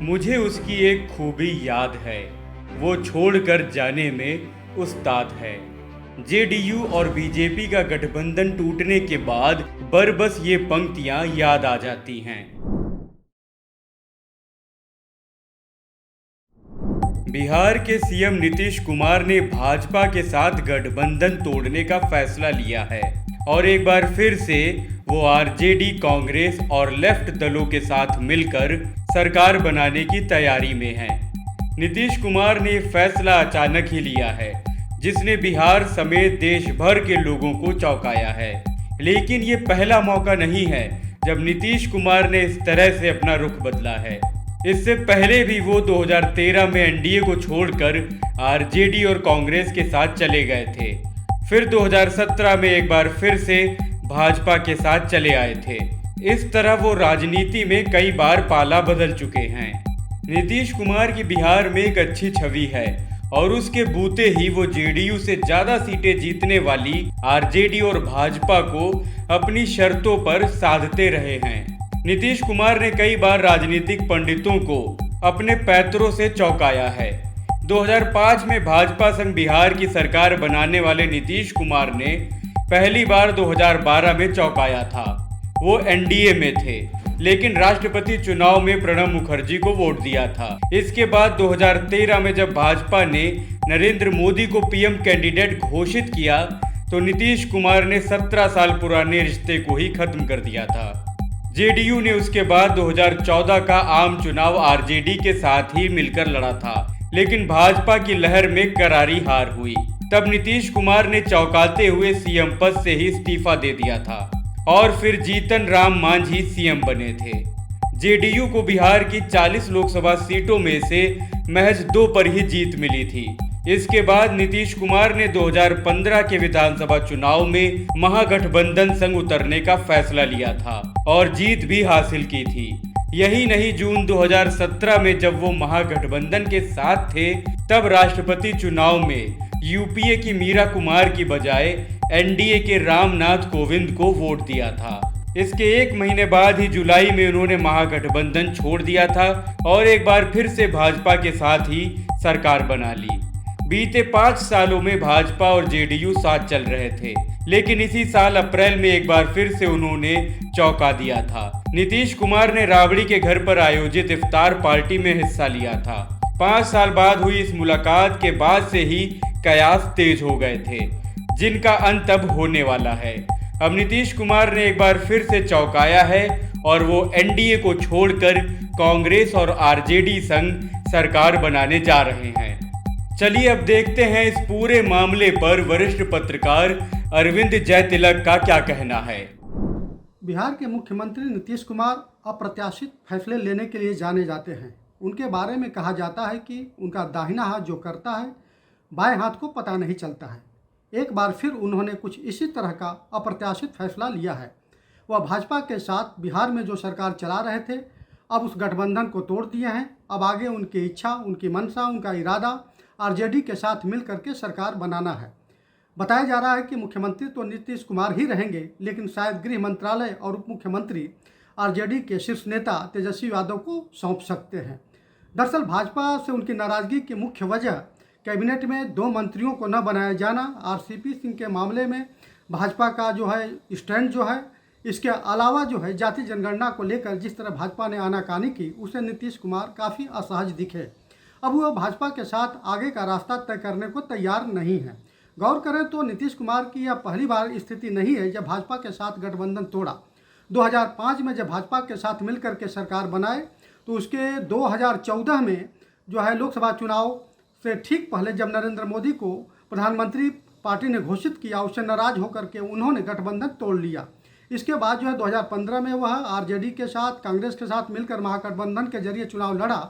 मुझे उसकी एक खूबी याद है, वो छोड़कर जाने में उस्ताद है। जेडीयू और बीजेपी का गठबंधन टूटने के बाद बस ये पंक्तियां याद आ जाती हैं। बिहार के सीएम नीतीश कुमार ने भाजपा के साथ गठबंधन तोड़ने का फैसला लिया है और एक बार फिर से वो आरजेडी, कांग्रेस और लेफ्ट दलों के साथ मिलकर सरकार बनाने की तैयारी में हैं। नीतीश कुमार ने फैसला अचानक ही लिया है, जिसने बिहार समेत देश भर के लोगों को चौंकाया है। लेकिन ये पहला मौका नहीं है जब नीतीश कुमार ने इस तरह से अपना रुख बदला है। इससे पहले भी वो 2013 में एनडीए को छोड़कर आरजेडी और कांग्रेस के साथ चले गए थे। फिर 2017 में एक बार फिर से भाजपा के साथ चले आए थे। इस तरह वो राजनीति में कई बार पाला बदल चुके हैं। नीतीश कुमार की बिहार में एक अच्छी छवि है और उसके बूते ही वो जेडीयू से ज्यादा सीटें जीतने वाली आरजेडी और भाजपा को अपनी शर्तों पर साधते रहे हैं। नीतीश कुमार ने कई बार राजनीतिक पंडितों को अपने पैतरों से चौंकाया है। 2005 में भाजपा संग बिहार की सरकार बनाने वाले नीतीश कुमार ने पहली बार 2012 में चौंकाया था। वो एनडीए में थे, लेकिन राष्ट्रपति चुनाव में प्रणब मुखर्जी को वोट दिया था। इसके बाद 2013 में जब भाजपा ने नरेंद्र मोदी को पीएम कैंडिडेट घोषित किया, तो नीतीश कुमार ने 17 साल पुराने रिश्ते को ही खत्म कर दिया था। जेडीयू ने उसके बाद 2014 का आम चुनाव आरजेडी के साथ ही मिलकर लड़ा था, लेकिन भाजपा की लहर में करारी हार हुई। तब नीतीश कुमार ने चौंकाते हुए सीएम पद से ही इस्तीफा दे दिया था और फिर जीतन राम मांझी सीएम बने थे। जेडीयू को बिहार की 40 लोकसभा सीटों में से महज 2 पर ही जीत मिली थी। इसके बाद नीतीश कुमार ने 2015 के विधानसभा चुनाव में महागठबंधन संग उतरने का फैसला लिया था और जीत भी हासिल की थी। यही नहीं, जून 2017 में जब वो महागठबंधन के साथ थे, तब राष्ट्रपति चुनाव में यूपीए की मीरा कुमार की बजाय एनडीए के रामनाथ कोविंद को वोट दिया था। इसके 1 महीने बाद ही जुलाई में उन्होंने महागठबंधन छोड़ दिया था और एक बार फिर से भाजपा के साथ ही सरकार बना ली। बीते 5 सालों में भाजपा और जेडीयू साथ चल रहे थे, लेकिन इसी साल अप्रैल में एक बार फिर से उन्होंने चौंका दिया था। नीतीश कुमार ने राबड़ी के घर पर आयोजित इफ्तार पार्टी में हिस्सा लिया था। 5 साल बाद हुई इस मुलाकात के बाद से ही कयास तेज हो गए थे, जिनका अंत अब होने वाला है। अब नीतीश कुमार ने एक बार फिर से चौंकाया है और वो एनडीए को छोड़कर कांग्रेस और आरजेडी संग सरकार बनाने जा रहे हैं। चलिए अब देखते हैं इस पूरे मामले पर वरिष्ठ पत्रकार अरविंद जयतिलक का क्या कहना है। बिहार के मुख्यमंत्री नीतीश कुमार अप्रत्याशित फैसले लेने के लिए जाने जाते हैं। उनके बारे में कहा जाता है कि उनका दाहिना हाथ जो करता है, बाएं हाथ को पता नहीं चलता है। एक बार फिर उन्होंने कुछ इसी तरह का अप्रत्याशित फैसला लिया है। वह भाजपा के साथ बिहार में जो सरकार चला रहे थे, अब उस गठबंधन को तोड़ दिए हैं। अब आगे उनकी इच्छा, उनकी मंशा, उनका इरादा आरजेडी के साथ मिल करके सरकार बनाना है। बताया जा रहा है कि मुख्यमंत्री तो नीतीश कुमार ही रहेंगे, लेकिन शायद गृह मंत्रालय और उप मुख्यमंत्री आरजेडी के शीर्ष नेता तेजस्वी यादव को सौंप सकते हैं। दरअसल भाजपा से उनकी नाराजगी की मुख्य वजह कैबिनेट में 2 मंत्रियों को न बनाया जाना, आरसीपी सिंह के मामले में भाजपा का जो है स्टैंड जो है, इसके अलावा जो है जाति जनगणना को लेकर जिस तरह भाजपा ने आनाकानी की, उसे नीतीश कुमार काफ़ी असहज दिखे। अब वह भाजपा के साथ आगे का रास्ता तय करने को तैयार नहीं है। गौर करें तो नीतीश कुमार की यह पहली बार स्थिति नहीं है जब भाजपा के साथ गठबंधन तोड़ा। 2005 में जब भाजपा के साथ मिलकर के सरकार बनाए, तो उसके 2014 में जो है लोकसभा चुनाव से ठीक पहले जब नरेंद्र मोदी को प्रधानमंत्री पार्टी ने घोषित किया, उससे नाराज होकर के उन्होंने गठबंधन तोड़ लिया। इसके बाद जो है 2015 में वह आरजेडी के साथ, कांग्रेस के साथ मिलकर महागठबंधन के जरिए चुनाव लड़ा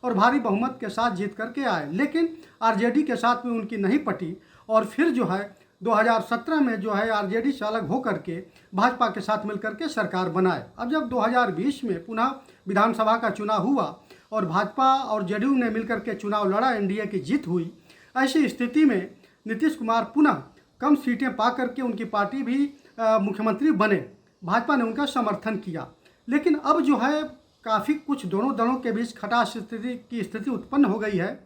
और भारी बहुमत के साथ जीत करके आए, लेकिन आरजेडी के साथ में उनकी नहीं पटी और फिर जो है 2017 में जो है आरजेडी से अलग होकर के भाजपा के साथ मिलकर के सरकार बनाए। अब जब 2020 में पुनः विधानसभा का चुनाव हुआ और भाजपा और जेडीयू ने मिलकर के चुनाव लड़ा, एनडीए की जीत हुई, ऐसी स्थिति में नीतीश कुमार पुनः कम सीटें पा करके उनकी पार्टी भी मुख्यमंत्री बने। भाजपा ने उनका समर्थन किया, लेकिन अब जो है काफ़ी कुछ दोनों दलों के बीच खटास स्थिति उत्पन्न हो गई है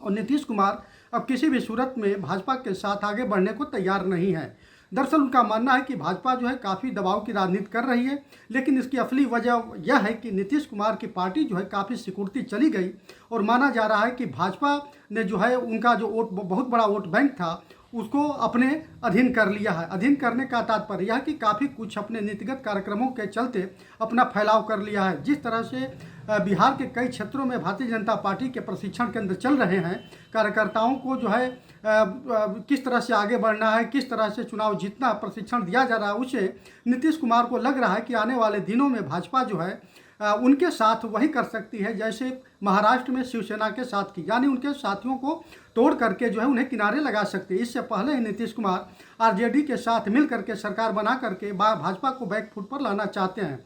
और नीतीश कुमार अब किसी भी सूरत में भाजपा के साथ आगे बढ़ने को तैयार नहीं है। दरअसल उनका मानना है कि भाजपा जो है काफ़ी दबाव की राजनीति कर रही है, लेकिन इसकी असली वजह यह है कि नीतीश कुमार की पार्टी जो है काफ़ी सिकुड़ती चली गई और माना जा रहा है कि भाजपा ने जो है उनका जो बहुत बड़ा वोट बैंक था उसको अपने अधीन कर लिया है। अधीन करने का तात्पर्य यह है कि काफ़ी कुछ अपने नीतिगत कार्यक्रमों के चलते अपना फैलाव कर लिया है। जिस तरह से बिहार के कई क्षेत्रों में भारतीय जनता पार्टी के प्रशिक्षण केंद्र चल रहे हैं, कार्यकर्ताओं को जो है किस तरह से आगे बढ़ना है, किस तरह से चुनाव जीतना प्रशिक्षण दिया जा रहा है, उसे नीतीश कुमार को लग रहा है कि आने वाले दिनों में भाजपा जो है उनके साथ वही कर सकती है जैसे महाराष्ट्र में शिवसेना के साथ की, यानी उनके साथियों को तोड़ करके जो है उन्हें किनारे लगा सकती है। इससे पहले ही नीतीश कुमार आरजेडी के साथ मिल करके सरकार बना करके भाजपा को बैक फुट पर लाना चाहते हैं।